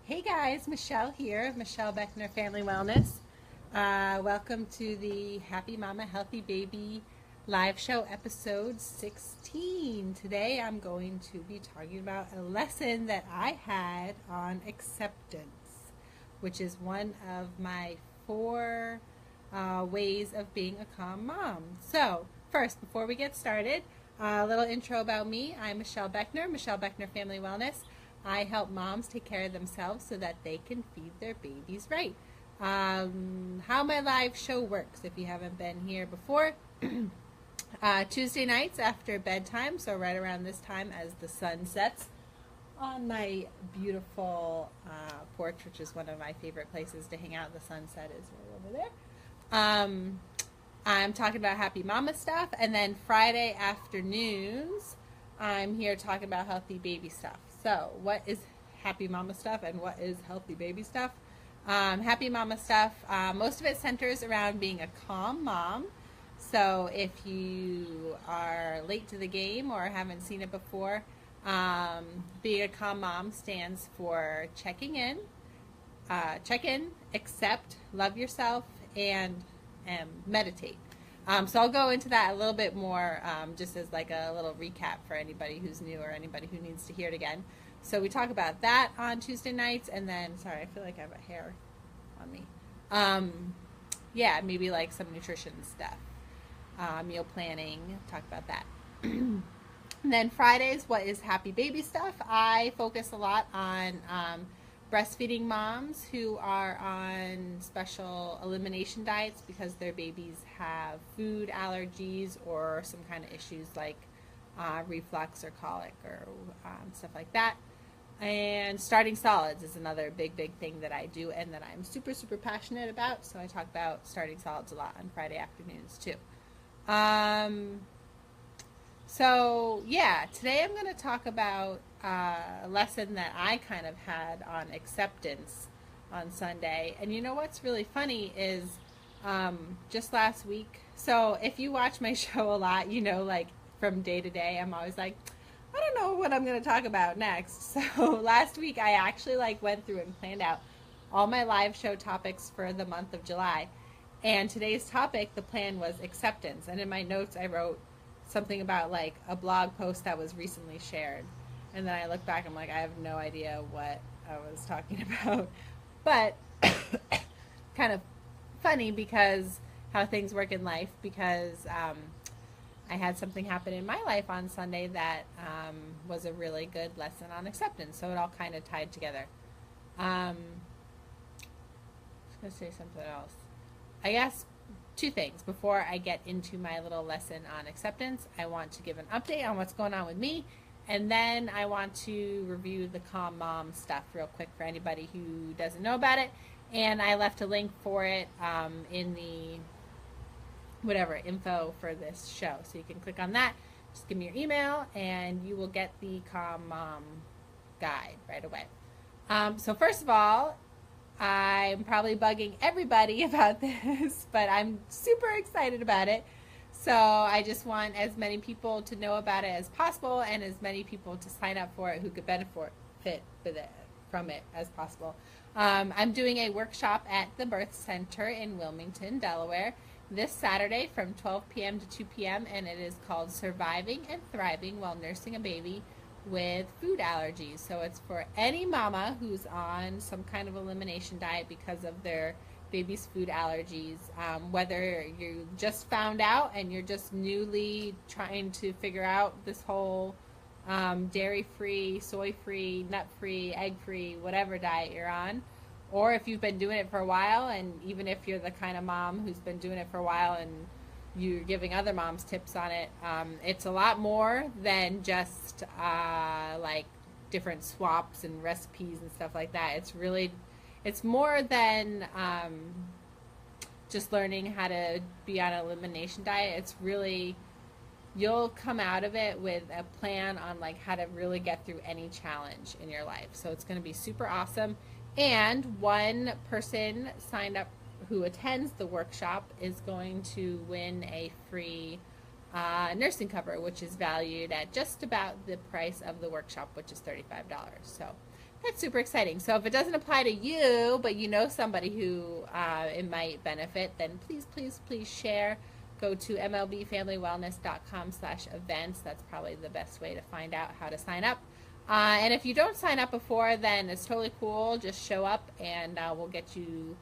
Hey guys, Michelle here, Michelle Beckner Family Wellness. Welcome to the Happy Mama Healthy Baby live show episode 16. Today I'm going to be talking about a lesson that I had on acceptance, which is one of my four ways of being a calm mom. So, first, before we get started, a little intro about me. I'm Michelle Beckner, Michelle Beckner Family Wellness. I help moms take care of themselves so that they can feed their babies right. How my live show works, if you haven't been here before, Tuesday nights after bedtime, so right around this time as the sun sets on my beautiful porch, which is one of my favorite places to hang out. The sunset is right over there. I'm talking about happy mama stuff, and then Friday afternoons, I'm here talking about healthy baby stuff. So, what is happy mama stuff and what is healthy baby stuff? Happy mama stuff, most of it centers around being a calm mom. So, if you are late to the game or haven't seen it before, being a calm mom stands for check in, accept, love yourself, and meditate. So I'll go into that a little bit more, just as like a little recap for anybody who's new or anybody who needs to hear it again. So we talk about that on Tuesday nights, and then, sorry, I feel like I have a hair on me. Yeah, maybe like some nutrition stuff, meal planning, talk about that. And then Fridays, what is happy baby stuff? I focus a lot on breastfeeding moms who are on special elimination diets because their babies have food allergies or some kind of issues like reflux or colic or stuff like that. And starting solids is another big thing that I do and that I'm super passionate about. So I talk about starting solids a lot on Friday afternoons too. So yeah, today I'm going to talk about a lesson that I kind of had on acceptance on Sunday. And you know what's really funny is just last week, so if you watch my show a lot, you know, like from day to day, I'm always like, I don't know what I'm going to talk about next. So last week I actually like went through and planned out all my live show topics for the month of July. And today's topic, the plan was acceptance. And in my notes I wrote something about like a blog post that was recently shared. And then I look back, I'm like, I have no idea what I was talking about. But kind of funny because how things work in life, because I had something happen in my life on Sunday that was a really good lesson on acceptance. So it all kind of tied together. I was going to say something else. I guess two things. Before I get into my little lesson on acceptance, I want to give an update on what's going on with me. And then I want to review the Calm Mom stuff real quick for anybody who doesn't know about it. And I left a link for it in the info for this show. So you can click on that. Just give me your email and you will get the Calm Mom guide right away. So first of all, I'm probably bugging everybody about this, but I'm super excited about it. So I just want as many people to know about it as possible and as many people to sign up for it who could benefit from it as possible. I'm doing a workshop at the Birth Center in Wilmington, Delaware, this Saturday from 12 p.m. to 2 p.m., and it is called Surviving and Thriving While Nursing a Baby with Food Allergies. So it's for any mama who's on some kind of elimination diet because of their baby's food allergies, whether you just found out and you're just newly trying to figure out this whole dairy-free, soy-free, nut-free, egg-free, whatever diet you're on, or if you've been doing it for a while, and even if you're the kind of mom who's been doing it for a while and you're giving other moms tips on it, it's a lot more than just like different swaps and recipes and stuff like that. It's more than just learning how to be on an elimination diet. It's really, you'll come out of it with a plan on like how to really get through any challenge in your life. So it's going to be super awesome. And one person signed up who attends the workshop is going to win a free nursing cover, which is valued at just about the price of the workshop, which is $35. So that's super exciting. So if it doesn't apply to you, but you know somebody who it might benefit, then please, please, please share. Go to mlbfamilywellness.com/events. That's probably the best way to find out how to sign up. And if you don't sign up before, then it's totally cool. Just show up and we'll get you,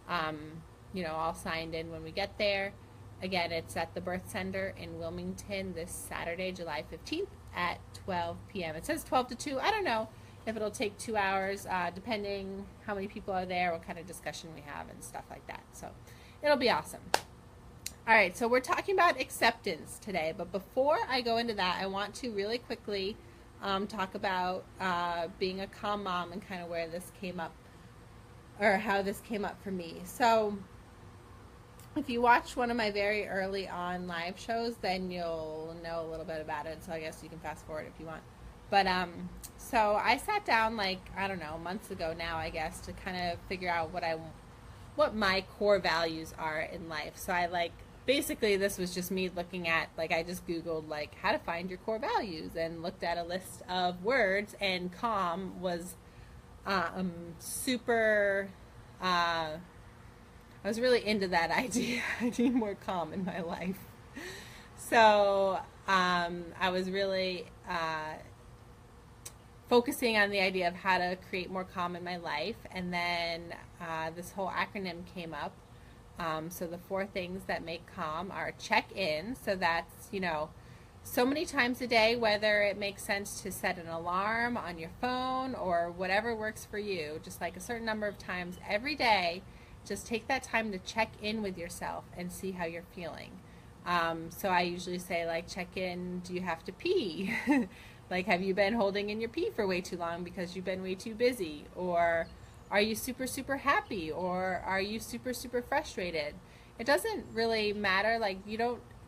all signed in when we get there. Again, it's at the Birth Center in Wilmington this Saturday, July 15th at 12 p.m. It says 12 to 2. I don't know if it'll take 2 hours, depending how many people are there, what kind of discussion we have, and stuff like that. So it'll be awesome. All right, so we're talking about acceptance today. But before I go into that, I want to really quickly talk about being a calm mom and kind of where this came up, or how this came up for me. So if you watched one of my very early on live shows, then you'll know a little bit about it. So I guess you can fast forward if you want. But so I sat down months ago now, I guess, to kind of figure out what my core values are in life. So basically this was just me looking at, I just Googled how to find your core values and looked at a list of words, and calm was super, I was really into that idea. I need more calm in my life. So I was really focusing on the idea of how to create more calm in my life. And then this whole acronym came up. So the 4 things that make calm are check in. So that's, so many times a day, whether it makes sense to set an alarm on your phone or whatever works for you, just a certain number of times every day, just take that time to check in with yourself and see how you're feeling. So I usually say, check in, do you have to pee? Have you been holding in your pee for way too long because you've been way too busy? Or are you super, super happy? Or are you super, super frustrated? It doesn't really matter.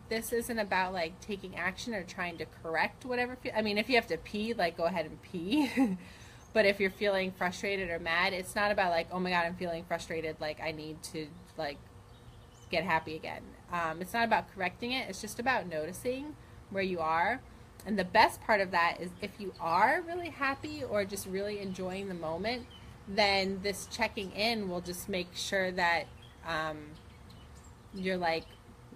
This isn't about taking action or trying to correct whatever. If you have to pee, go ahead and pee. But if you're feeling frustrated or mad, it's not about oh my God, I'm feeling frustrated. I need to get happy again. It's not about correcting it. It's just about noticing where you are. And the best part of that is if you are really happy or just really enjoying the moment, then this checking in will just make sure that you're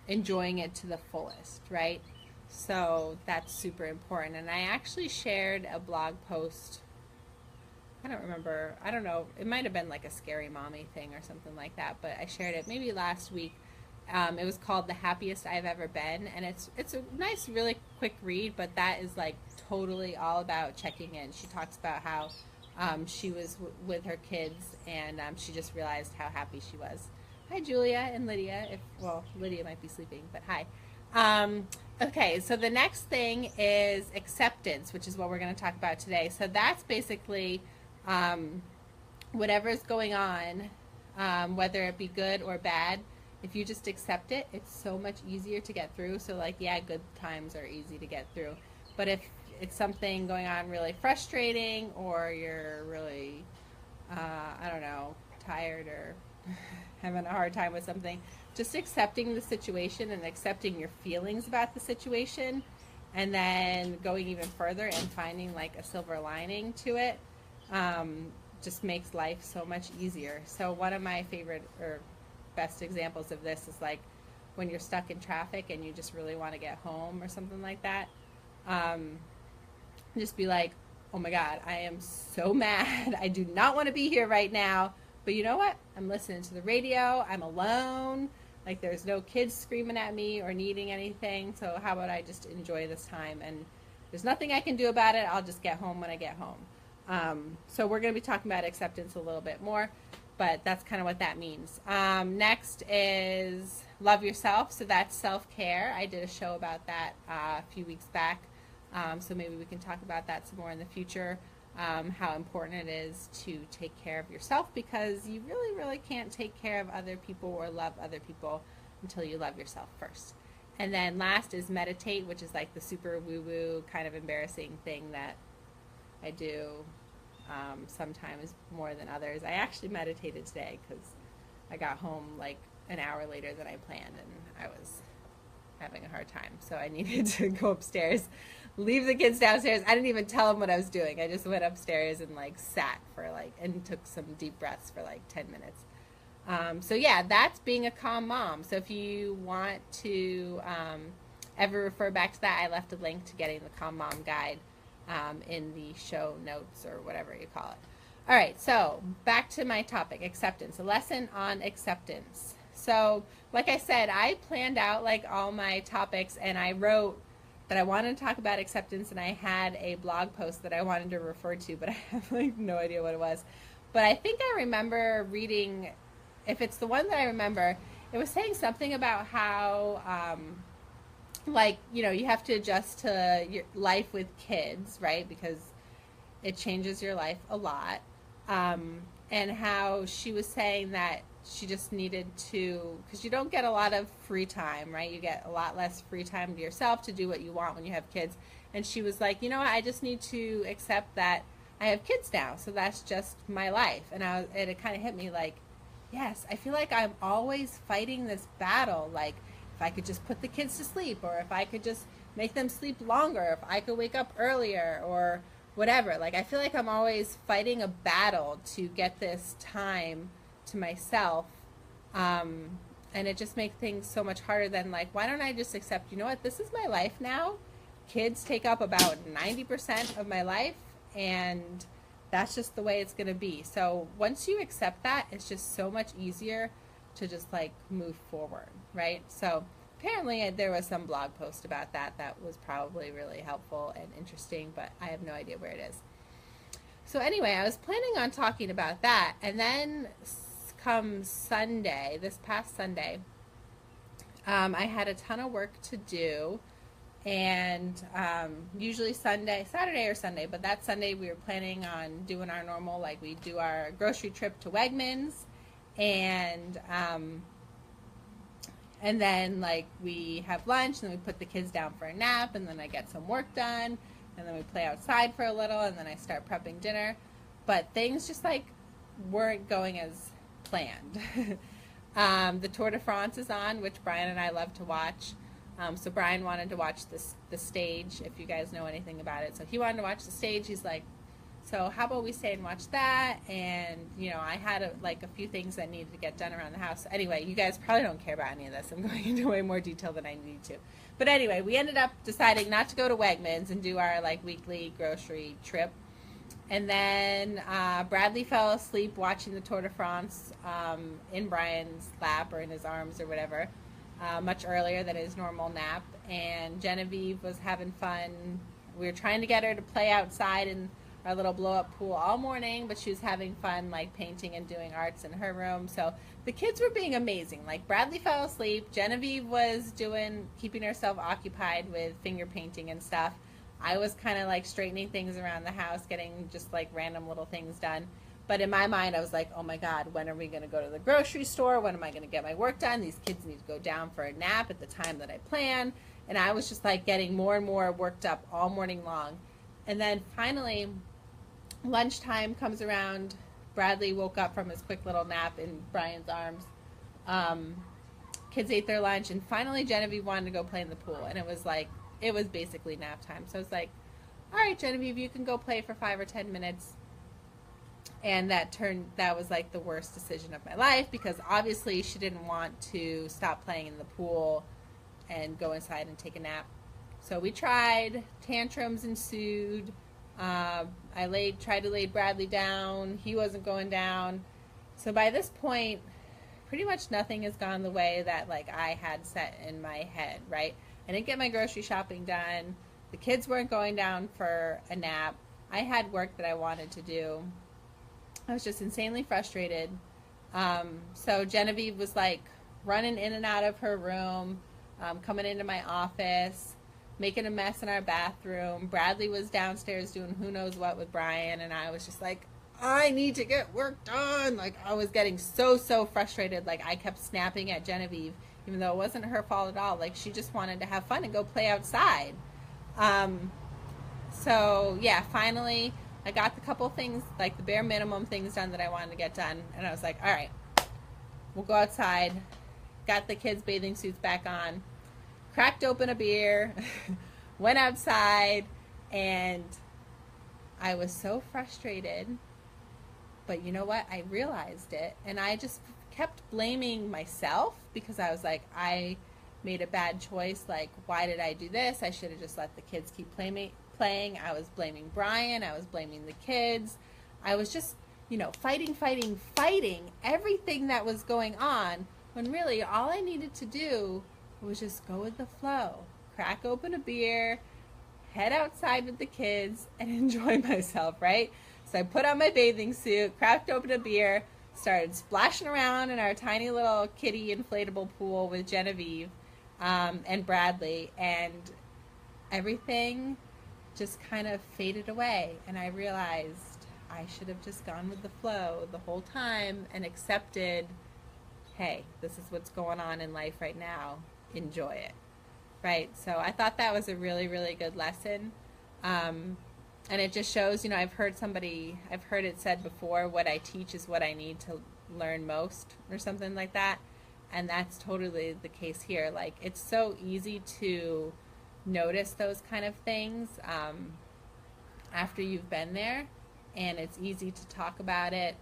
enjoying it to the fullest, right? So that's super important. And I actually shared a blog post. I don't remember. I don't know. It might have been a scary mommy thing or something like that, but I shared it maybe last week. It was called The Happiest I've Ever Been, and it's a nice, really quick read, but that is totally all about checking in. She talks about how she was with her kids, and she just realized how happy she was. Hi, Julia and Lydia. Lydia might be sleeping, but hi. Okay, so the next thing is acceptance, which is what we're going to talk about today. So that's basically whatever's going on, whether it be good or bad. If you just accept it, it's so much easier to get through. So good times are easy to get through. But if it's something going on really frustrating, or you're really, tired or having a hard time with something, just accepting the situation and accepting your feelings about the situation, and then going even further and finding a silver lining to it, just makes life so much easier. So one of my favorite or best examples of this is when you're stuck in traffic and you just really want to get home or something like that. Just be oh my God, I am so mad. I do not want to be here right now. But you know what? I'm listening to the radio. I'm alone. There's no kids screaming at me or needing anything. So how about I just enjoy this time? And there's nothing I can do about it. I'll just get home when I get home. So we're going to be talking about acceptance a little bit more, but that's kind of what that means. Next is love yourself. So that's self-care. I did a show about that a few weeks back. So maybe we can talk about that some more in the future. How important it is to take care of yourself, because you really, really can't take care of other people or love other people until you love yourself first. And then last is meditate, which is the super woo-woo kind of embarrassing thing that I do sometimes more than others. I actually meditated today because I got home an hour later than I planned, and I was having a hard time. So I needed to go upstairs, leave the kids downstairs. I didn't even tell them what I was doing. I just went upstairs and like sat for like, and took some deep breaths for like 10 minutes. So yeah, that's being a calm mom. So if you want to ever refer back to that, I left a link to getting the Calm Mom Guide in the show notes or whatever you call it. All right, so back to my topic, acceptance, a lesson on acceptance. So like I said, I planned out like all my topics, and I wrote that I wanted to talk about acceptance, and I had a blog post that I wanted to refer to, but I have like no idea what it was. But I think I remember reading, if it's the one that I remember, it was saying something about how like, you know, you have to adjust to your life with kids, right? Because it changes your life a lot. And how she was saying that she just needed to, because you don't get a lot of free time, right? You get a lot less free time to yourself to do what you want when you have kids. And she was like, you know what, I just need to accept that I have kids now, so that's just my life. And it kind of hit me like, yes, I feel like I'm always fighting this battle, like if I could just put the kids to sleep, or if I could just make them sleep longer, if I could wake up earlier, or whatever. Like I feel like I'm always fighting a battle to get this time to myself, and it just makes things so much harder than like, why don't I just accept, you know what, this is my life now. Kids take up about 90% of my life, and that's just the way it's going to be. So once you accept that, it's just so much easier to just like move forward, right? So apparently there was some blog post about that was probably really helpful and interesting, but I have no idea where it is. So anyway, I was planning on talking about that, and then comes Sunday, this past Sunday, I had a ton of work to do, and usually Saturday or Sunday, but that Sunday we were planning on doing our normal, like we do our grocery trip to Wegmans, and then like we have lunch, and then we put the kids down for a nap, and then I get some work done, and then we play outside for a little, and then I start prepping dinner. But things just like weren't going as planned. The Tour de France is on, which Brian and I love to watch. So Brian wanted to watch the stage, if you guys know anything about it. So he wanted to watch the stage. He's like, so how about we stay and watch that? And, you know, I had like a few things that needed to get done around the house. Anyway, you guys probably don't care about any of this. I'm going into way more detail than I need to. But anyway, we ended up deciding not to go to Wegmans and do our like weekly grocery trip. And then Bradley fell asleep watching the Tour de France in Brian's lap or in his arms or whatever, much earlier than his normal nap. And Genevieve was having fun. We were trying to get her to play outside in our little blow-up pool all morning, but she was having fun like painting and doing arts in her room. So the kids were being amazing. Like Bradley fell asleep. Genevieve was keeping herself occupied with finger painting and stuff. I was kind of like straightening things around the house, getting just like random little things done. But in my mind, I was like, oh my God, when are we going to go to the grocery store? When am I going to get my work done? These kids need to go down for a nap at the time that I plan. And I was just like getting more and more worked up all morning long. And then finally, lunchtime comes around. Bradley woke up from his quick little nap in Brian's arms. Kids ate their lunch, and finally Genevieve wanted to go play in the pool. And it was basically nap time. So I was like, all right, Genevieve, you can go play for 5 or 10 minutes. And that was like the worst decision of my life, because obviously she didn't want to stop playing in the pool and go inside and take a nap. So we tried. Tantrums ensued. I tried to lay Bradley down. He wasn't going down. So by this point, pretty much nothing has gone the way that like I had set in my head, right? I didn't get my grocery shopping done. The kids weren't going down for a nap. I had work that I wanted to do. I was just insanely frustrated. So Genevieve was like running in and out of her room, coming into my office, making a mess in our bathroom. Bradley was downstairs doing who knows what with Brian, and I was just like, I need to get work done. Like I was getting so frustrated. Like I kept snapping at Genevieve, even though it wasn't her fault at all. Like she just wanted to have fun and go play outside. So yeah, finally I got the couple things, like the bare minimum things done that I wanted to get done. And I was like, all right, we'll go outside. Got the kids' bathing suits back on. cracked open a beer, went outside, and I was so frustrated. But you know what? I realized it, and I just kept blaming myself because I was like, I made a bad choice. Like, why did I do this? I should have just let the kids keep playing. I was blaming Brian. I was blaming the kids. I was just, fighting everything that was going on when really all I needed to do was just go with the flow, crack open a beer, head outside with the kids, and enjoy myself, right? So I put on my bathing suit, cracked open a beer, started splashing around in our tiny little kiddie inflatable pool with Genevieve and Bradley, and everything just kind of faded away. And I realized I should have just gone with the flow the whole time and accepted, hey, this is what's going on in life right now. Enjoy it. Right? So I thought that was a really, really good lesson. And it just shows, I've heard it said before, what I teach is what I need to learn most, or something like that. And that's totally the case here. Like, it's so easy to notice those kind of things after you've been there, and it's easy to talk about it,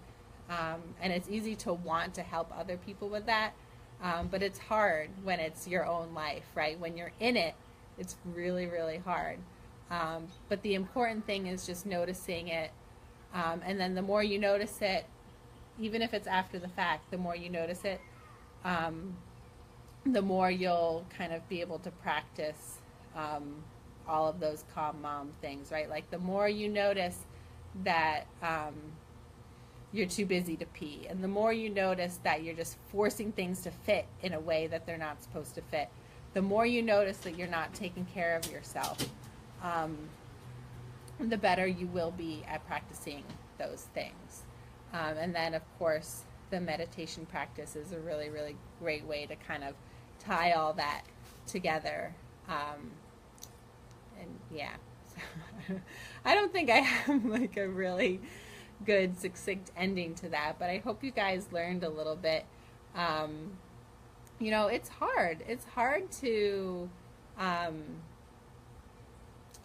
and it's easy to want to help other people with that. But it's hard when it's your own life, right? When you're in it, it's really, really hard. But the important thing is just noticing it. And then the more you notice it, even if it's after the fact, the more you notice it, the more you'll kind of be able to practice all of those calm mom things, right? Like, the more you notice that you're too busy to pee, and the more you notice that you're just forcing things to fit in a way that they're not supposed to fit, the more you notice that you're not taking care of yourself, the better you will be at practicing those things. And then, of course, the meditation practice is a really, really great way to kind of tie all that together. And yeah, so I don't think I have like a really good, succinct ending to that, but I hope you guys learned a little bit. It's hard. It's hard to, I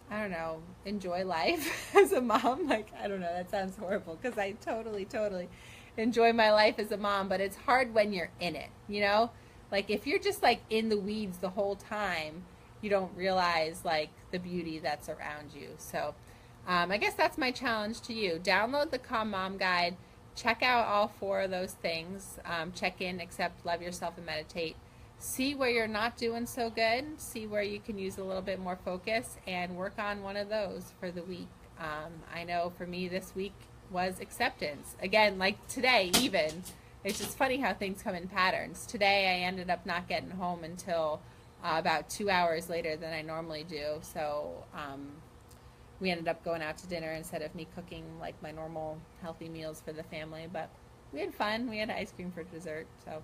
don't know, enjoy life as a mom. Like, I don't know, that sounds horrible, because I totally enjoy my life as a mom, but it's hard when you're in it, Like, if you're just like in the weeds the whole time, you don't realize like the beauty that's around you. So I guess that's my challenge to you. Download the Calm Mom Guide. Check out all 4 of those things. Check in, accept, love yourself, and meditate. See where you're not doing so good. See where you can use a little bit more focus, and work on one of those for the week. I know for me this week was acceptance. Again, like today even. It's just funny how things come in patterns. Today I ended up not getting home until about 2 hours later than I normally do. So we ended up going out to dinner instead of me cooking like my normal healthy meals for the family. But we had fun. We had ice cream for dessert, so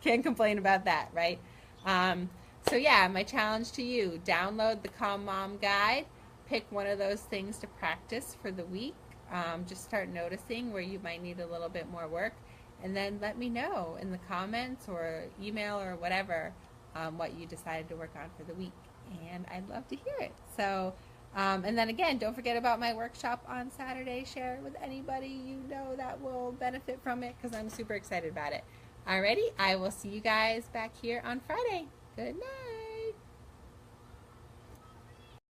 can't complain about that, right? So yeah, my challenge to you, download the Calm Mom Guide. Pick one of those things to practice for the week. Just start noticing where you might need a little bit more work, and then let me know in the comments or email or whatever what you decided to work on for the week, and I'd love to hear it. So and then again, don't forget about my workshop on Saturday. Share it with anybody you know that will benefit from it, because I'm super excited about it. Alrighty, I will see you guys back here on Friday. Good night.